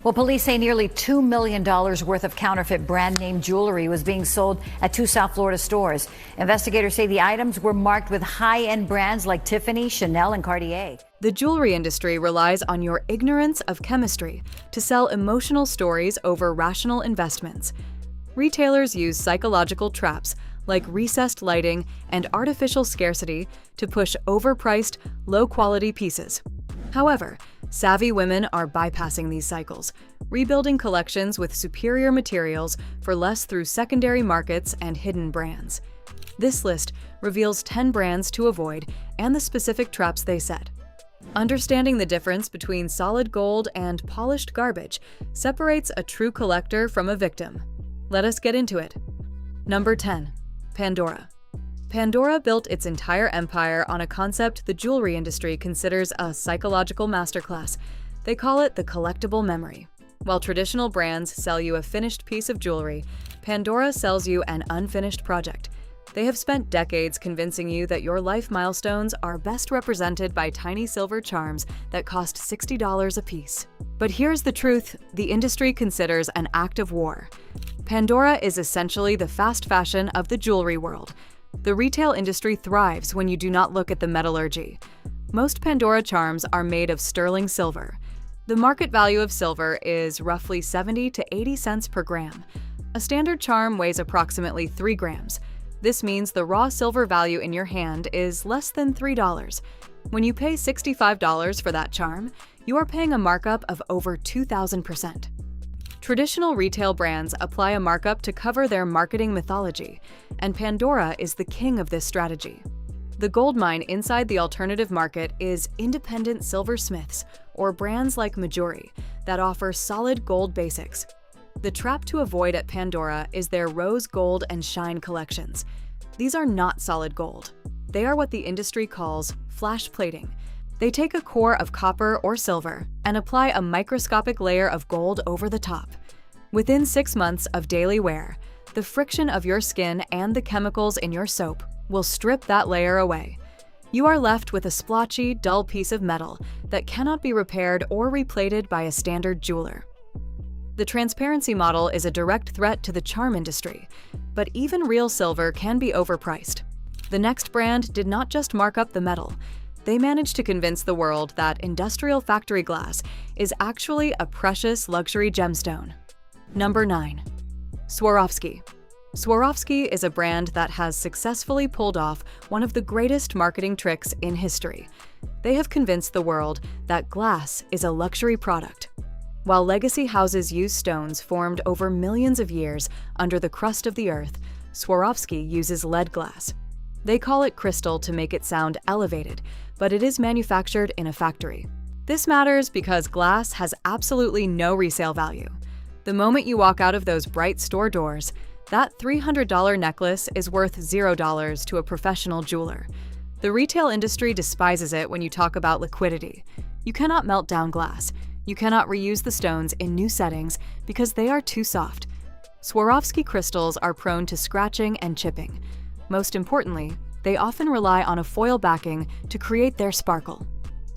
Well, police say nearly $2 million worth of counterfeit brand name jewelry was being sold at two South Florida stores. Investigators say the items were marked with high-end brands like Tiffany, Chanel, and Cartier. The jewelry industry relies on your ignorance of chemistry to sell emotional stories over rational investments. Retailers use psychological traps like recessed lighting and artificial scarcity to push overpriced, low-quality pieces. However, savvy women are bypassing these cycles, rebuilding collections with superior materials for less through secondary markets and hidden brands. This list reveals 10 brands to avoid and the specific traps they set. Understanding the difference between solid gold and polished garbage separates a true collector from a victim. Let us get into it. Number 10. Pandora. Pandora built its entire empire on a concept the jewelry industry considers a psychological masterclass. They call it the collectible memory. While traditional brands sell you a finished piece of jewelry, Pandora sells you an unfinished project. They have spent decades convincing you that your life milestones are best represented by tiny silver charms that cost $60 a piece. But here's the truth the industry considers an act of war. Pandora is essentially the fast fashion of the jewelry world. The retail industry thrives when you do not look at the metallurgy. Most Pandora charms are made of sterling silver. The market value of silver is roughly 70 to 80 cents per gram. A standard charm weighs approximately 3 grams. This means the raw silver value in your hand is less than $3. When you pay $65 for that charm, you are paying a markup of over 2,000%. Traditional retail brands apply a markup to cover their marketing mythology, and Pandora is the king of this strategy. The goldmine inside the alternative market is independent silversmiths, or brands like Mejuri, that offer solid gold basics. The trap to avoid at Pandora is their rose gold and shine collections. These are not solid gold. They are what the industry calls flash plating. They take a core of copper or silver and apply a microscopic layer of gold over the top. Within 6 months of daily wear, the friction of your skin and the chemicals in your soap will strip that layer away. You are left with a splotchy, dull piece of metal that cannot be repaired or replated by a standard jeweler. The transparency model is a direct threat to the charm industry, but even real silver can be overpriced. The next brand did not just mark up the metal. They managed to convince the world that industrial factory glass is actually a precious luxury gemstone. Number 9. Swarovski. Swarovski is a brand that has successfully pulled off one of the greatest marketing tricks in history. They have convinced the world that glass is a luxury product. While legacy houses use stones formed over millions of years under the crust of the earth, Swarovski uses lead glass. They call it crystal to make it sound elevated, but it is manufactured in a factory. This matters because glass has absolutely no resale value. The moment you walk out of those bright store doors, that $300 necklace is worth $0 to a professional jeweler. The retail industry despises it when you talk about liquidity. You cannot melt down glass. You cannot reuse the stones in new settings because they are too soft. Swarovski crystals are prone to scratching and chipping. Most importantly, they often rely on a foil backing to create their sparkle.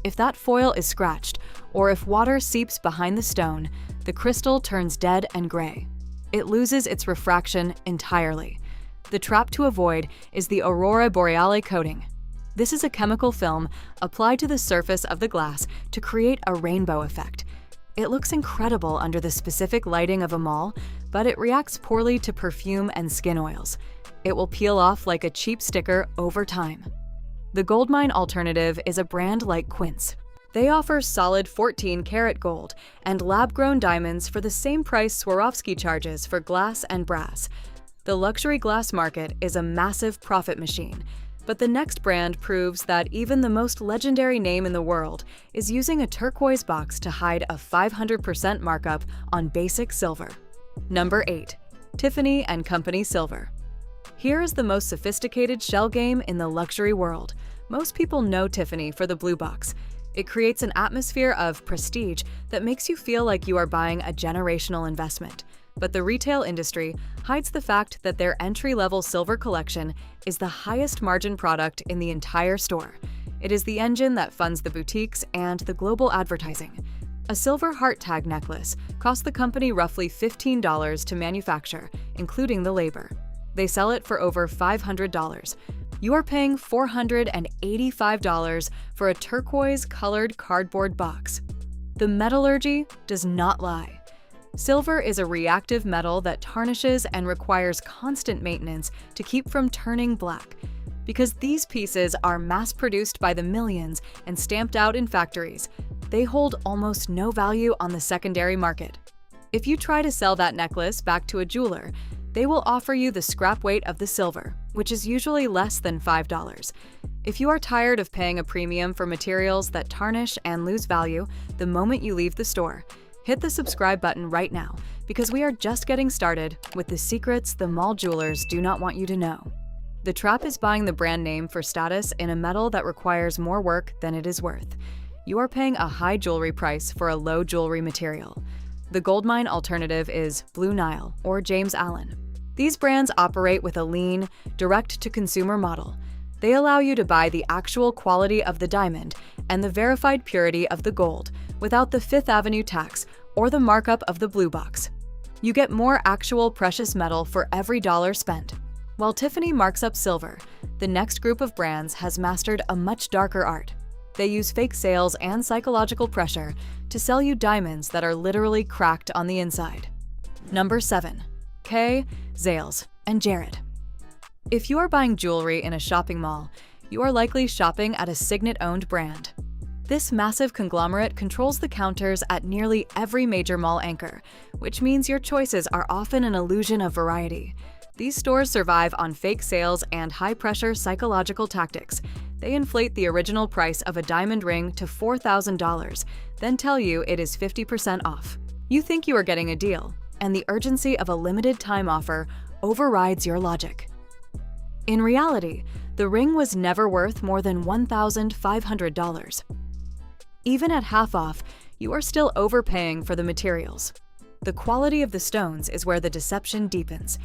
If that foil is scratched, or if water seeps behind the stone, the crystal turns dead and gray. It loses its refraction entirely. The trap to avoid is the Aurora Boreale coating. This is a chemical film applied to the surface of the glass to create a rainbow effect. It looks incredible under the specific lighting of a mall, but it reacts poorly to perfume and skin oils. It will peel off like a cheap sticker over time. The goldmine alternative is a brand like Quince. They offer solid 14-karat gold and lab-grown diamonds for the same price Swarovski charges for glass and brass. The luxury glass market is a massive profit machine, but the next brand proves that even the most legendary name in the world is using a turquoise box to hide a 500% markup on basic silver. Number 8. Tiffany & Company Silver. Here is the most sophisticated shell game in the luxury world. Most people know Tiffany for the blue box. It creates an atmosphere of prestige that makes you feel like you are buying a generational investment. But the retail industry hides the fact that their entry-level silver collection is the highest margin product in the entire store. It is the engine that funds the boutiques and the global advertising. A silver heart tag necklace costs the company roughly $15 to manufacture, including the labor. They sell it for over $500. You are paying $485 for a turquoise-colored cardboard box. The metallurgy does not lie. Silver is a reactive metal that tarnishes and requires constant maintenance to keep from turning black. Because these pieces are mass-produced by the millions and stamped out in factories, they hold almost no value on the secondary market. If you try to sell that necklace back to a jeweler, they will offer you the scrap weight of the silver, which is usually less than $5. If you are tired of paying a premium for materials that tarnish and lose value the moment you leave the store, hit the subscribe button right now, because we are just getting started with the secrets the mall jewelers do not want you to know. The trap is buying the brand name for status in a metal that requires more work than it is worth. You are paying a high jewelry price for a low jewelry material. The goldmine alternative is Blue Nile or James Allen. These brands operate with a lean, direct-to-consumer model. They allow you to buy the actual quality of the diamond and the verified purity of the gold without the Fifth Avenue tax or the markup of the blue box. You get more actual precious metal for every dollar spent. While Tiffany marks up silver, the next group of brands has mastered a much darker art. They use fake sales and psychological pressure to sell you diamonds that are literally cracked on the inside. Number 7. Kay, Zales, and Jared. If you are buying jewelry in a shopping mall, you are likely shopping at a Signet-owned brand. This massive conglomerate controls the counters at nearly every major mall anchor, which means your choices are often an illusion of variety. These stores survive on fake sales and high-pressure psychological tactics. They inflate the original price of a diamond ring to $4,000, then tell you it is 50% off. You think you are getting a deal, and the urgency of a limited-time offer overrides your logic. In reality, the ring was never worth more than $1,500. Even at half off, you are still overpaying for the materials. The quality of the stones is where the deception deepens.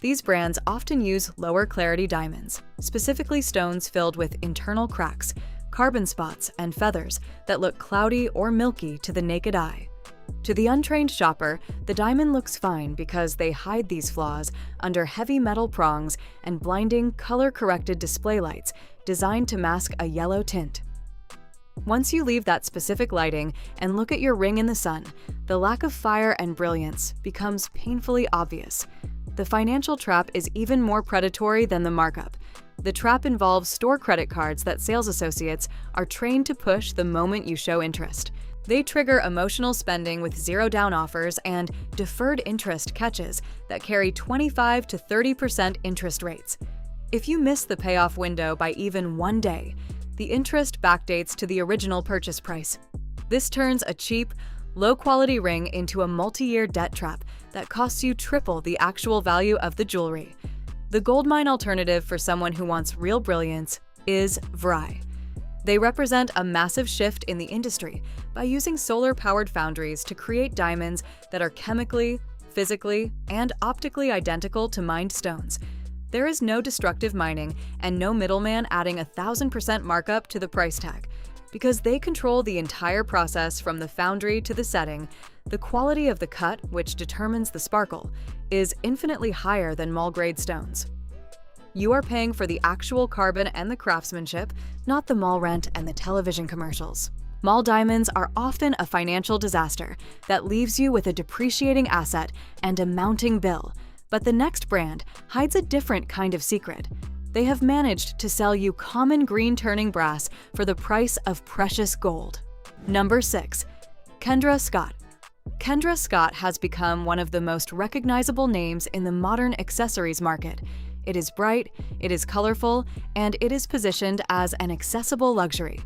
These brands often use lower clarity diamonds, specifically stones filled with internal cracks, carbon spots, and feathers that look cloudy or milky to the naked eye. To the untrained shopper, the diamond looks fine because they hide these flaws under heavy metal prongs and blinding, color-corrected display lights designed to mask a yellow tint. Once you leave that specific lighting and look at your ring in the sun, the lack of fire and brilliance becomes painfully obvious. The financial trap is even more predatory than the markup. The trap involves store credit cards that sales associates are trained to push the moment you show interest. They trigger emotional spending with zero-down offers and deferred interest catches that carry 25 to 30% interest rates. If you miss the payoff window by even one day, the interest backdates to the original purchase price. This turns a cheap, low-quality ring into a multi-year debt trap that costs you triple the actual value of the jewelry. The goldmine alternative for someone who wants real brilliance is Vrai. They represent a massive shift in the industry by using solar-powered foundries to create diamonds that are chemically, physically, and optically identical to mined stones. There is no destructive mining and no middleman adding 1,000% markup to the price tag. Because they control the entire process from the foundry to the setting, the quality of the cut, which determines the sparkle, is infinitely higher than mall-grade stones. You are paying for the actual carbon and the craftsmanship, not the mall rent and the television commercials. Mall diamonds are often a financial disaster that leaves you with a depreciating asset and a mounting bill. But the next brand hides a different kind of secret. They have managed to sell you common green-turning brass for the price of precious gold. Number 6. Kendra Scott. Kendra Scott has become one of the most recognizable names in the modern accessories market. It is bright, it is colorful, and it is positioned as an accessible luxury.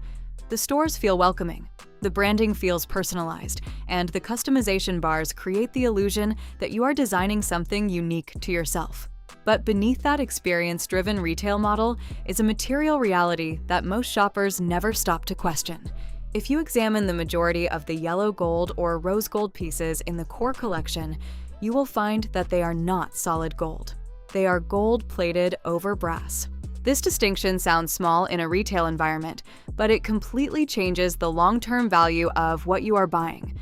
The stores feel welcoming, the branding feels personalized, and the customization bars create the illusion that you are designing something unique to yourself. But beneath that experience-driven retail model is a material reality that most shoppers never stop to question. If you examine the majority of the yellow gold or rose gold pieces in the core collection, you will find that they are not solid gold. They are gold-plated over brass. This distinction sounds small in a retail environment, but it completely changes the long-term value of what you are buying.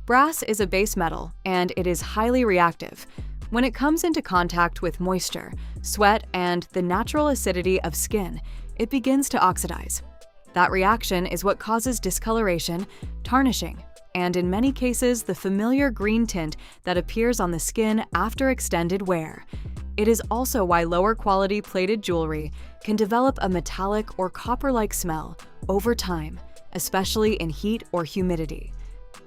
Brass is a base metal, and it is highly reactive. When it comes into contact with moisture, sweat, and the natural acidity of skin, it begins to oxidize. That reaction is what causes discoloration, tarnishing, and in many cases, the familiar green tint that appears on the skin after extended wear. It is also why lower quality plated jewelry can develop a metallic or copper-like smell over time, especially in heat or humidity.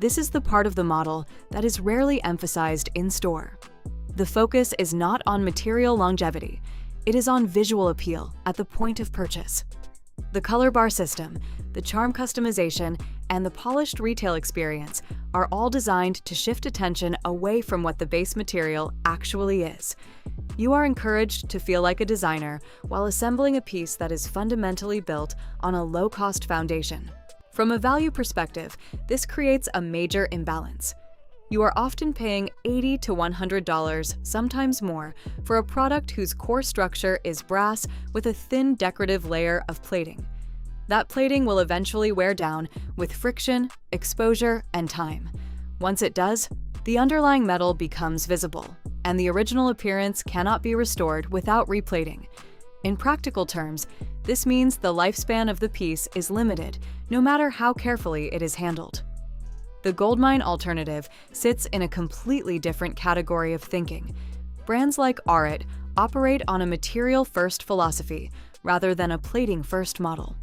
This is the part of the model that is rarely emphasized in store. The focus is not on material longevity, it is on visual appeal at the point of purchase. The color bar system, the charm customization, and the polished retail experience are all designed to shift attention away from what the base material actually is. You are encouraged to feel like a designer while assembling a piece that is fundamentally built on a low-cost foundation. From a value perspective, this creates a major imbalance. You are often paying $80 to $100, sometimes more, for a product whose core structure is brass with a thin decorative layer of plating. That plating will eventually wear down with friction, exposure, and time. Once it does, the underlying metal becomes visible, and the original appearance cannot be restored without replating. In practical terms, this means the lifespan of the piece is limited, no matter how carefully it is handled. The gold mine alternative sits in a completely different category of thinking. Brands like Aurate operate on a material-first philosophy rather than a plating-first model.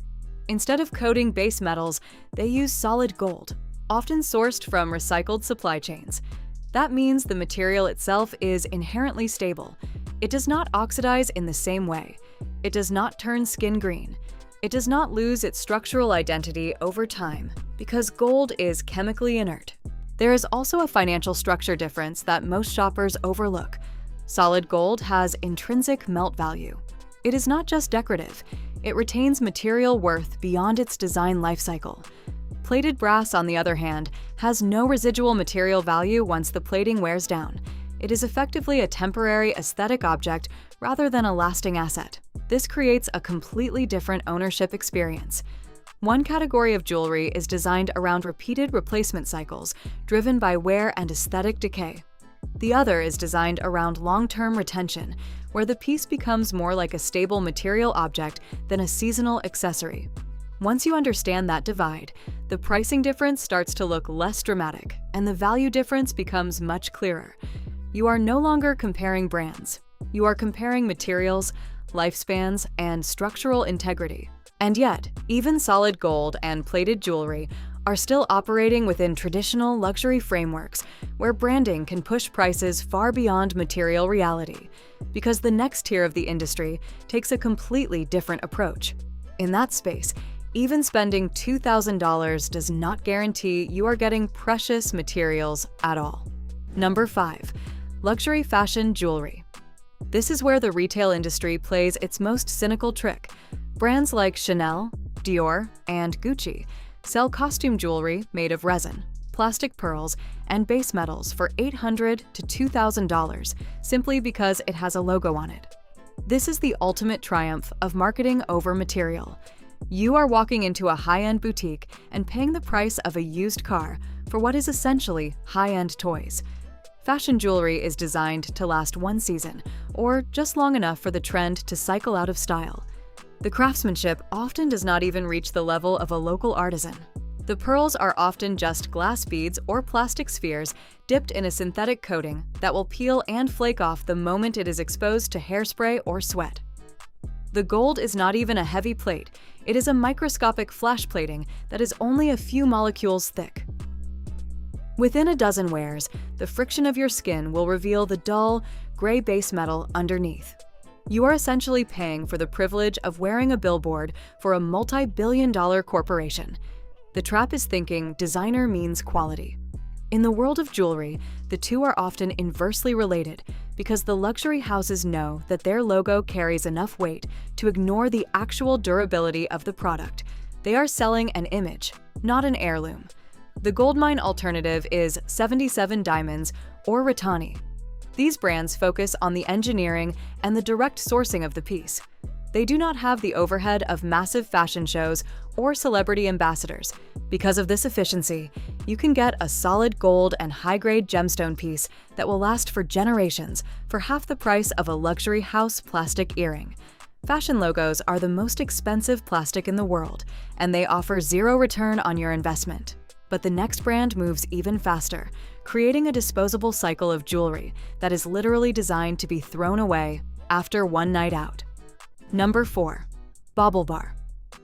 Instead of coating base metals, they use solid gold, often sourced from recycled supply chains. That means the material itself is inherently stable. It does not oxidize in the same way. It does not turn skin green. It does not lose its structural identity over time because gold is chemically inert. There is also a financial structure difference that most shoppers overlook. Solid gold has intrinsic melt value. It is not just decorative. It retains material worth beyond its design lifecycle. Plated brass, on the other hand, has no residual material value once the plating wears down. It is effectively a temporary aesthetic object rather than a lasting asset. This creates a completely different ownership experience. One category of jewelry is designed around repeated replacement cycles, driven by wear and aesthetic decay. The other is designed around long-term retention, where the piece becomes more like a stable material object than a seasonal accessory. Once you understand that divide, the pricing difference starts to look less dramatic, and the value difference becomes much clearer. You are no longer comparing brands. You are comparing materials, lifespans, and structural integrity. And yet, even solid gold and plated jewelry are still operating within traditional luxury frameworks where branding can push prices far beyond material reality, because the next tier of the industry takes a completely different approach. In that space, even spending $2,000 does not guarantee you are getting precious materials at all. Number 5. Luxury fashion jewelry. This is where the retail industry plays its most cynical trick. Brands like Chanel, Dior, and Gucci sell costume jewelry made of resin, plastic pearls, and base metals for $800 to $2,000 simply because it has a logo on it. This is the ultimate triumph of marketing over material. You are walking into a high-end boutique and paying the price of a used car for what is essentially high-end toys. Fashion jewelry is designed to last one season, or just long enough for the trend to cycle out of style. The craftsmanship often does not even reach the level of a local artisan. The pearls are often just glass beads or plastic spheres dipped in a synthetic coating that will peel and flake off the moment it is exposed to hairspray or sweat. The gold is not even a heavy plate. It is a microscopic flash plating that is only a few molecules thick. Within a dozen wears, the friction of your skin will reveal the dull, gray base metal underneath. You are essentially paying for the privilege of wearing a billboard for a multi-billion-dollar corporation. The trap is thinking designer means quality. In the world of jewelry, the two are often inversely related because the luxury houses know that their logo carries enough weight to ignore the actual durability of the product. They are selling an image, not an heirloom. The gold mine alternative is 77 Diamonds or Ratani. These brands focus on the engineering and the direct sourcing of the piece. They do not have the overhead of massive fashion shows or celebrity ambassadors. Because of this efficiency, you can get a solid gold and high-grade gemstone piece that will last for generations for half the price of a luxury house plastic earring. Fashion logos are the most expensive plastic in the world, and they offer zero return on your investment. But the next brand moves even faster, creating a disposable cycle of jewelry that is literally designed to be thrown away after one night out. Number 4. BaubleBar.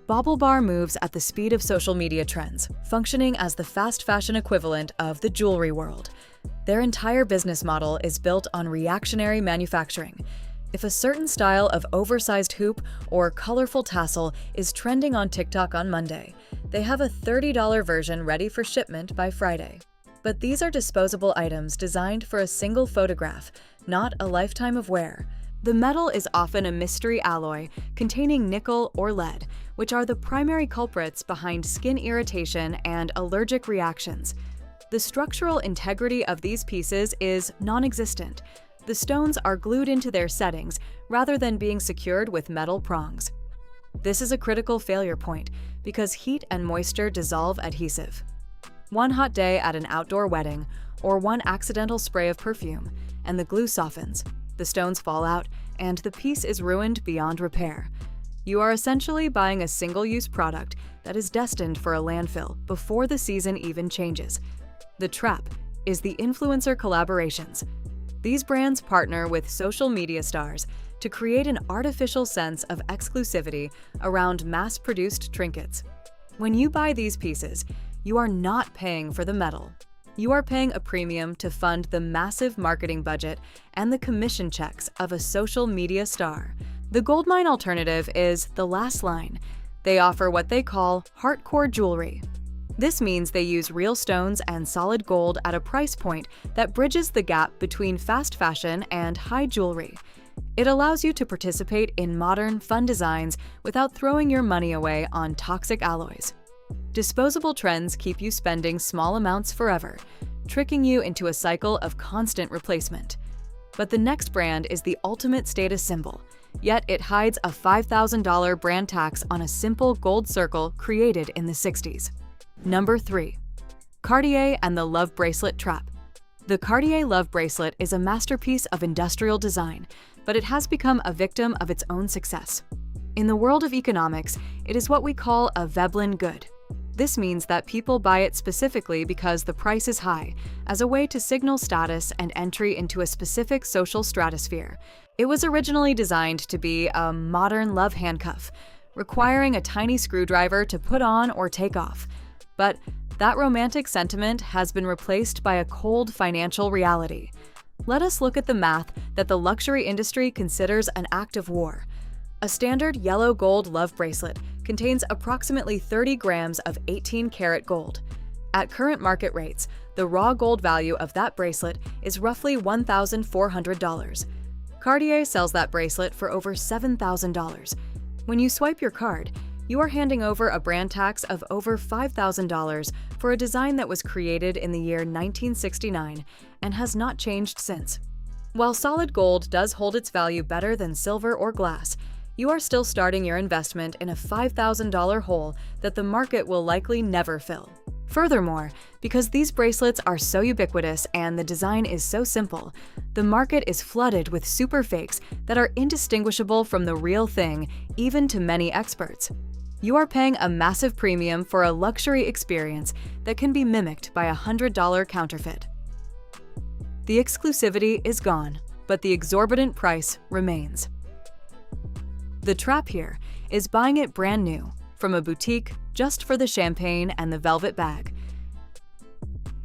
BaubleBar moves at the speed of social media trends, functioning as the fast fashion equivalent of the jewelry world. Their entire business model is built on reactionary manufacturing. If a certain style of oversized hoop or colorful tassel is trending on TikTok on Monday, they have a $30 version ready for shipment by Friday. But these are disposable items designed for a single photograph, not a lifetime of wear. The metal is often a mystery alloy containing nickel or lead, which are the primary culprits behind skin irritation and allergic reactions. The structural integrity of these pieces is non-existent. The stones are glued into their settings rather than being secured with metal prongs. This is a critical failure point because heat and moisture dissolve adhesive. One hot day at an outdoor wedding or one accidental spray of perfume, and the glue softens. The stones fall out, and the piece is ruined beyond repair. You are essentially buying a single-use product that is destined for a landfill before the season even changes. The trap is the influencer collaborations. These brands partner with social media stars to create an artificial sense of exclusivity around mass-produced trinkets. When you buy these pieces, you are not paying for the metal. You are paying a premium to fund the massive marketing budget and the commission checks of a social media star. The goldmine alternative is the last line. They offer what they call hardcore jewelry. This means they use real stones and solid gold at a price point that bridges the gap between fast fashion and high jewelry. It allows you to participate in modern, fun designs without throwing your money away on toxic alloys. Disposable trends keep you spending small amounts forever, tricking you into a cycle of constant replacement. But the next brand is the ultimate status symbol, yet it hides a $5,000 brand tax on a simple gold circle created in the 60s. Number 3. Cartier and the Love Bracelet Trap. The Cartier Love Bracelet is a masterpiece of industrial design, but it has become a victim of its own success. In the world of economics, it is what we call a Veblen good. This means that people buy it specifically because the price is high, as a way to signal status and entry into a specific social stratosphere. It was originally designed to be a modern love handcuff, requiring a tiny screwdriver to put on or take off. But that romantic sentiment has been replaced by a cold financial reality. Let us look at the math that the luxury industry considers an act of war. A standard yellow gold love bracelet contains approximately 30 grams of 18-karat gold. At current market rates, the raw gold value of that bracelet is roughly $1,400. Cartier sells that bracelet for over $7,000. When you swipe your card, you are handing over a brand tax of over $5,000 for a design that was created in the year 1969 and has not changed since. While solid gold does hold its value better than silver or glass, you are still starting your investment in a $5,000 hole that the market will likely never fill. Furthermore, because these bracelets are so ubiquitous and the design is so simple, the market is flooded with super fakes that are indistinguishable from the real thing, even to many experts. You are paying a massive premium for a luxury experience that can be mimicked by a $100 counterfeit. The exclusivity is gone, but the exorbitant price remains. The trap here is buying it brand new, from a boutique just for the champagne and the velvet bag.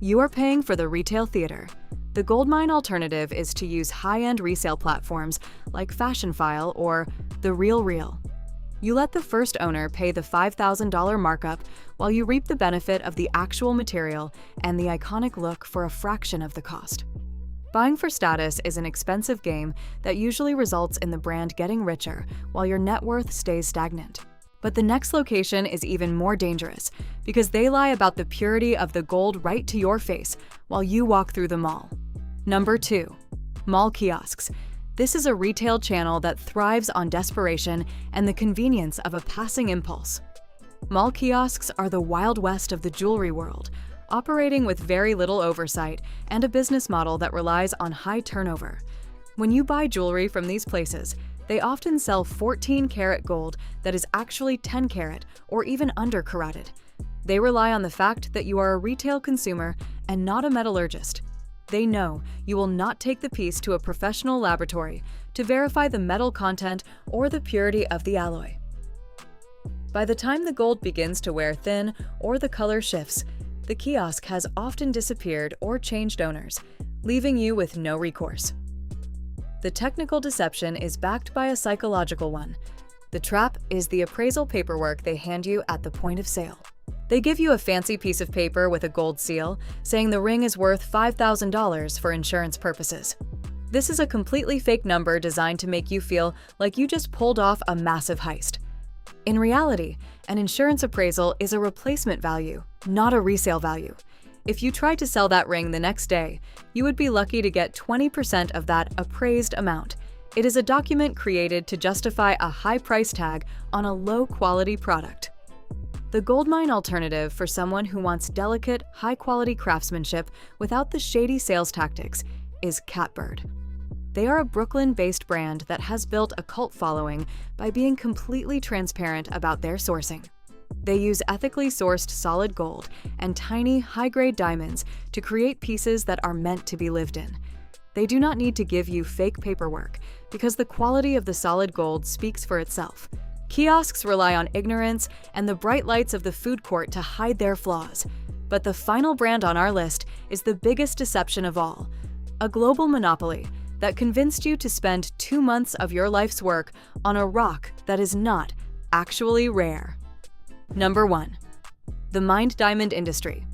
You are paying for the retail theater. The goldmine alternative is to use high-end resale platforms like Fashionphile or The Real Real. You let the first owner pay the $5,000 markup while you reap the benefit of the actual material and the iconic look for a fraction of the cost. Buying for status is an expensive game that usually results in the brand getting richer while your net worth stays stagnant. But the next location is even more dangerous because they lie about the purity of the gold right to your face while you walk through the mall. Number 2. Mall kiosks. This is a retail channel that thrives on desperation and the convenience of a passing impulse. Mall kiosks are the Wild West of the jewelry world, operating with very little oversight and a business model that relies on high turnover. When you buy jewelry from these places, they often sell 14-karat gold that is actually 10-karat or even under-carotted. They rely on the fact that you are a retail consumer and not a metallurgist. They know you will not take the piece to a professional laboratory to verify the metal content or the purity of the alloy. By the time the gold begins to wear thin or the color shifts, the kiosk has often disappeared or changed owners, leaving you with no recourse. The technical deception is backed by a psychological one. The trap is the appraisal paperwork they hand you at the point of sale. They give you a fancy piece of paper with a gold seal, saying the ring is worth $5,000 for insurance purposes. This is a completely fake number designed to make you feel like you just pulled off a massive heist. In reality, an insurance appraisal is a replacement value, not a resale value. If you tried to sell that ring the next day, you would be lucky to get 20% of that appraised amount. It is a document created to justify a high price tag on a low-quality product. The gold mine alternative for someone who wants delicate, high-quality craftsmanship without the shady sales tactics is Catbird. They are a Brooklyn-based brand that has built a cult following by being completely transparent about their sourcing. They use ethically sourced solid gold and tiny, high-grade diamonds to create pieces that are meant to be lived in. They do not need to give you fake paperwork because the quality of the solid gold speaks for itself. Kiosks rely on ignorance and the bright lights of the food court to hide their flaws. But the final brand on our list is the biggest deception of all, a global monopoly that convinced you to spend 2 months of your life's work on a rock that is not actually rare. Number 1. The mined diamond industry.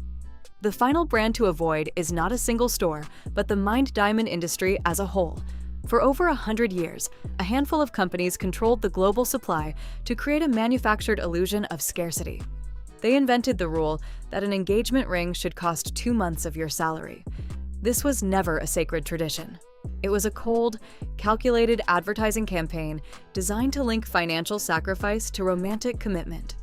The final brand to avoid is not a single store, but the mined diamond industry as a whole. For over 100 years, a handful of companies controlled the global supply to create a manufactured illusion of scarcity. They invented the rule that an engagement ring should cost 2 months of your salary. This was never a sacred tradition. It was a cold, calculated advertising campaign designed to link financial sacrifice to romantic commitment.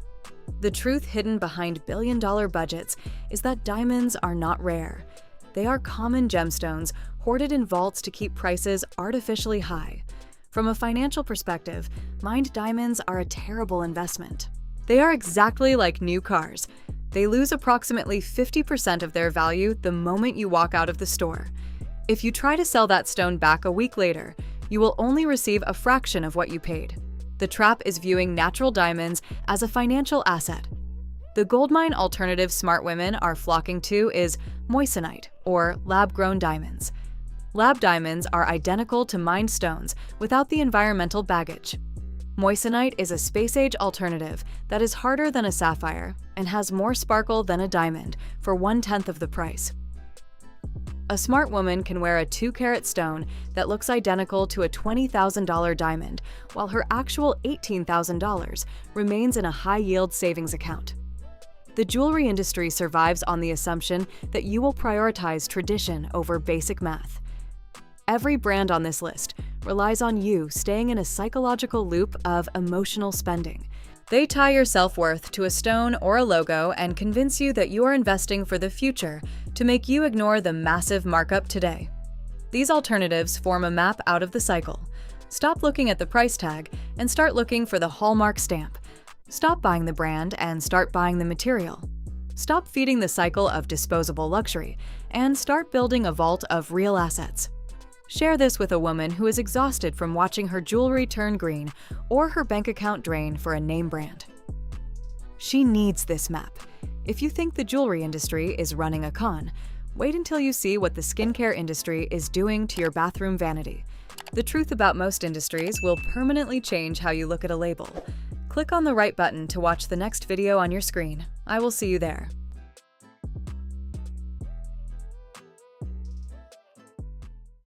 The truth hidden behind billion-dollar budgets is that diamonds are not rare. They are common gemstones hoarded in vaults to keep prices artificially high. From a financial perspective, mined diamonds are a terrible investment. They are exactly like new cars. They lose approximately 50% of their value the moment you walk out of the store. If you try to sell that stone back a week later, you will only receive a fraction of what you paid. The trap is viewing natural diamonds as a financial asset. The gold mine alternative smart women are flocking to is moissanite, or lab-grown diamonds. Lab diamonds are identical to mined stones without the environmental baggage. Moissanite is a space-age alternative that is harder than a sapphire and has more sparkle than a diamond for 1/10 of the price. A smart woman can wear a 2-carat stone that looks identical to a $20,000 diamond, while her actual $18,000 remains in a high-yield savings account. The jewelry industry survives on the assumption that you will prioritize tradition over basic math. Every brand on this list relies on you staying in a psychological loop of emotional spending. They tie your self-worth to a stone or a logo and convince you that you are investing for the future to make you ignore the massive markup today. These alternatives form a map out of the cycle. Stop looking at the price tag and start looking for the hallmark stamp. Stop buying the brand and start buying the material. Stop feeding the cycle of disposable luxury and start building a vault of real assets. Share this with a woman who is exhausted from watching her jewelry turn green or her bank account drain for a name brand. She needs this map. If you think the jewelry industry is running a con, wait until you see what the skincare industry is doing to your bathroom vanity. The truth about most industries will permanently change how you look at a label. Click on the right button to watch the next video on your screen. I will see you there.